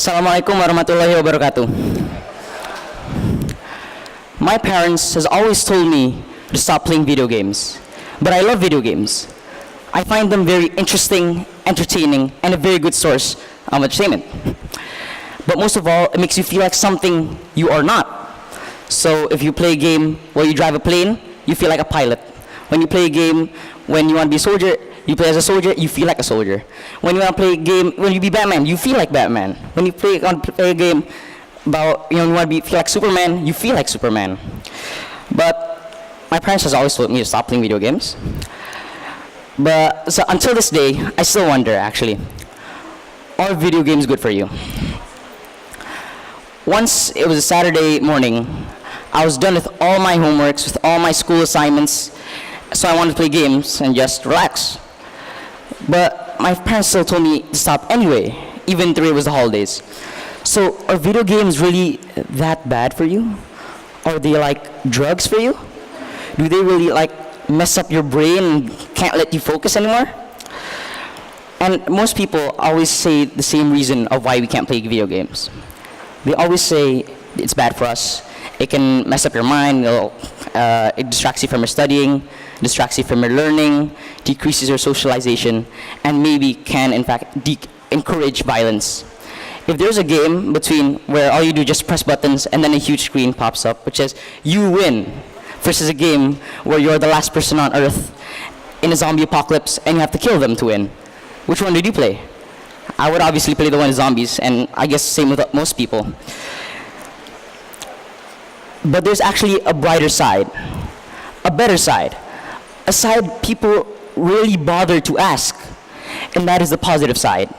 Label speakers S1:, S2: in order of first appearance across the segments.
S1: Assalamualaikum warahmatullahi wabarakatuh. My parents has always told me to stop playing video games, but I love video games. I find them very interesting, entertaining, and a very good source of entertainment. But most of all, it makes you feel like something you are not. So if you play a game where you drive a plane, you feel like a pilot. When you play a game when you want to be a soldier, you play as a soldier, you feel like a soldier. When you want to play a game, when you be Batman, you feel like Batman. When you play a game about, you want to feel like Superman, you feel like Superman. But my parents has always told me to stop playing video games. But so until this day, I still wonder actually, are video games good for you? Once it was a Saturday morning, I was done with all my homeworks, with all my school assignments, so I wanted to play games and just relax. But my parents still told me to stop anyway, even though it was the holidays. So are video games really that bad for you? Are they like drugs for you? Do they really like mess up your brain and can't let you focus anymore? And most people always say the same reason of why we can't play video games. They always say it's bad for us. It can mess up your mind, it distracts you from your studying, distracts you from your learning, decreases your socialization, and maybe can in fact encourage violence. If there's a game between where all you do just press buttons and then a huge screen pops up which says you win, versus a game where you're the last person on earth in a zombie apocalypse and you have to kill them to win, which one did you play? I would obviously play the one with zombies, and I guess same with most people. But there's actually a brighter side, a better side, a side people really bother to ask, and that is the positive side.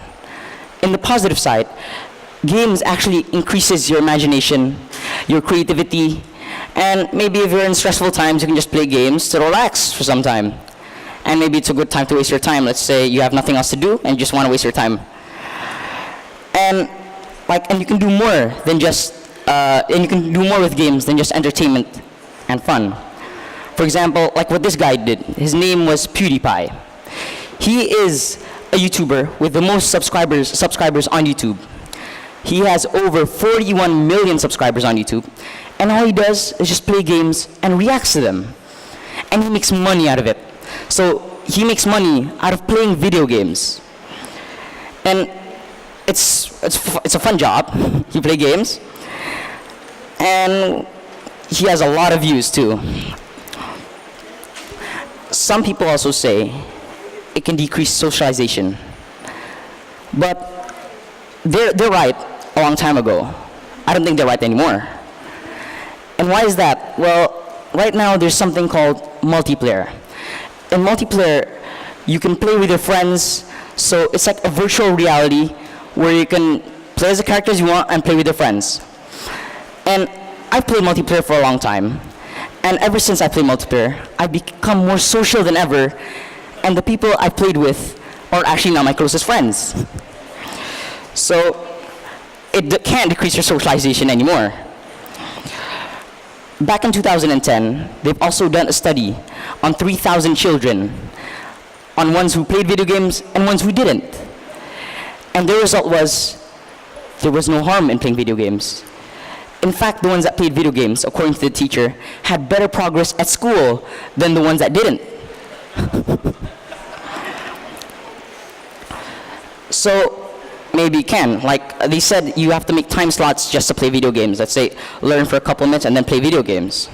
S1: In the positive side, games actually increases your imagination, your creativity, and maybe if you're in stressful times, you can just play games to relax for some time. And maybe it's a good time to waste your time. Let's say you have nothing else to do and you just want to waste your time. And you can do more than just and you can do more with games than just entertainment and fun. For example, like what this guy did. His name was PewDiePie. He is a YouTuber with the most subscribers on YouTube. He has over 41 million subscribers on YouTube, and all he does is just play games and reacts to them. And he makes money out of it. So he makes money out of playing video games. And it's a fun job. He plays games. And he has a lot of views too. Some people also say it can decrease socialization. But they're right a long time ago. I don't think they're right anymore. And why is that? Well, right now there's something called multiplayer. In multiplayer, you can play with your friends, so it's like a virtual reality where you can play as the characters you want and play with your friends. And I've played multiplayer for a long time, and ever since I play multiplayer, I've become more social than ever, and the people I played with are actually now my closest friends. So it can't decrease your socialization anymore. Back in 2010, they've also done a study on 3,000 children, on ones who played video games and ones who didn't. And the result was, there was no harm in playing video games. In fact, the ones that played video games, according to the teacher, had better progress at school than the ones that didn't. So maybe you can. Like they said, you have to make time slots just to play video games. Let's say learn for a couple minutes and then play video games.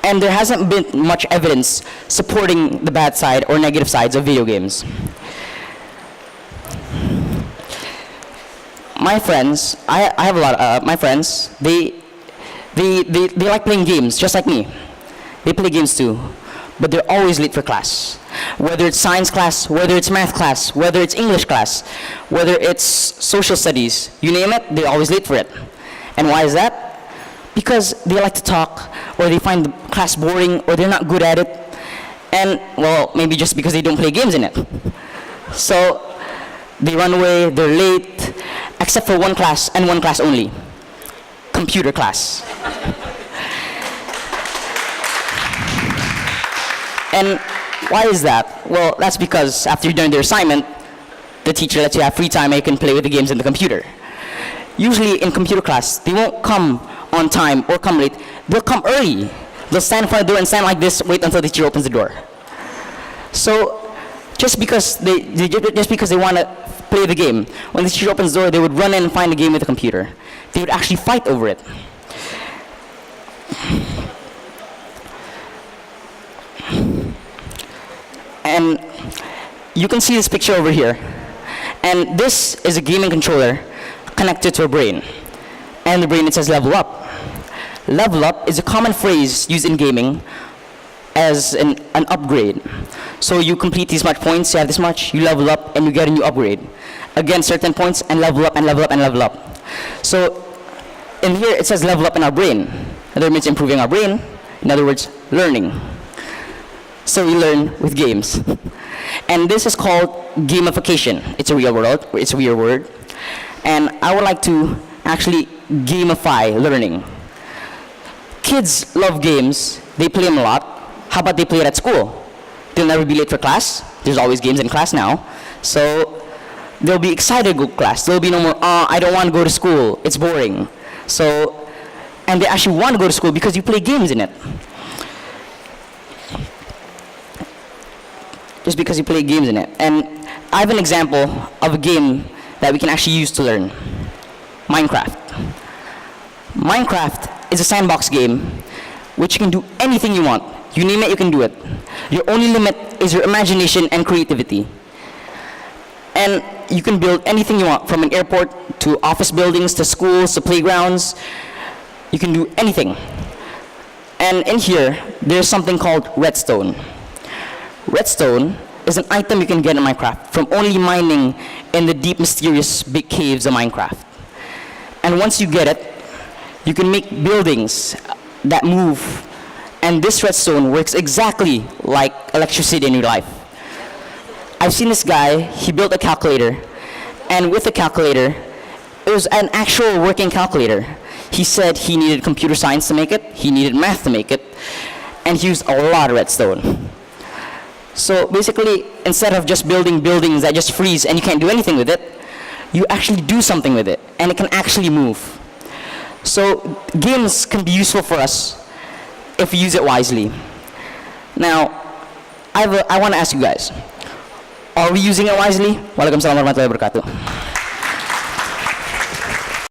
S1: And there hasn't been much evidence supporting the bad side or negative sides of video games. My friends, I have a lot of my friends, they like playing games just like me. They play games too, but they're always late for class. Whether it's science class, whether it's math class, whether it's English class, whether it's social studies, you name it, they're always late for it. And why is that? Because they like to talk, or they find the class boring, or they're not good at it. And, well, maybe just because they don't play games in it. So they run away, they're late, except for one class and one class only, computer class. And why is that? Well, that's because after you're done their assignment, the teacher lets you have free time and you can play with the games in the computer. usually in computer class, they won't come on time or come late. They'll come early. They'll stand in front of the door and stand like this, wait until the teacher opens the door. So just because they want to play the game, when the teacher opens the door, they would run in and find the game with the computer. They would actually fight over it. And you can see this picture over here. And this is a gaming controller connected to a brain. And the brain, it says level up. Level up is a common phrase used in gaming as an upgrade. So you complete these much points, you have this much, you level up, and you get a new upgrade. Again, certain points, and level up, and level up, and level up. So in here, it says level up in our brain. In other words, improving our brain. In other words, learning. So we learn with games. And this is called gamification. It's a real word. And I would like to actually gamify learning. Kids love games. They play them a lot. How about they play it at school? They'll never be late for class. There's always games in class now. So they'll be excited to go to class. There'll be no more, I don't want to go to school. It's boring. So, and they actually want to go to school because you play games in it. Just because you play games in it. And I have an example of a game that we can actually use to learn. Minecraft. Minecraft is a sandbox game which you can do anything you want. You name it, you can do it. Your only limit is your imagination and creativity. And you can build anything you want, from an airport to office buildings to schools to playgrounds. You can do anything. And in here, there's something called redstone. Redstone is an item you can get in Minecraft from only mining in the deep, mysterious, big caves of Minecraft. And once you get it, you can make buildings that move. And this redstone works exactly like electricity in your life. I've seen this guy, he built a calculator. And with the calculator, it was an actual working calculator. He said he needed computer science to make it, he needed math to make it, and he used a lot of redstone. So basically, instead of just building buildings that just freeze and you can't do anything with it, you actually do something with it, and it can actually move. So games can be useful for us if we use it wisely. Now, I want to ask you guys, are we using it wisely? Waalaikumsalam warahmatullahi wabarakatuh.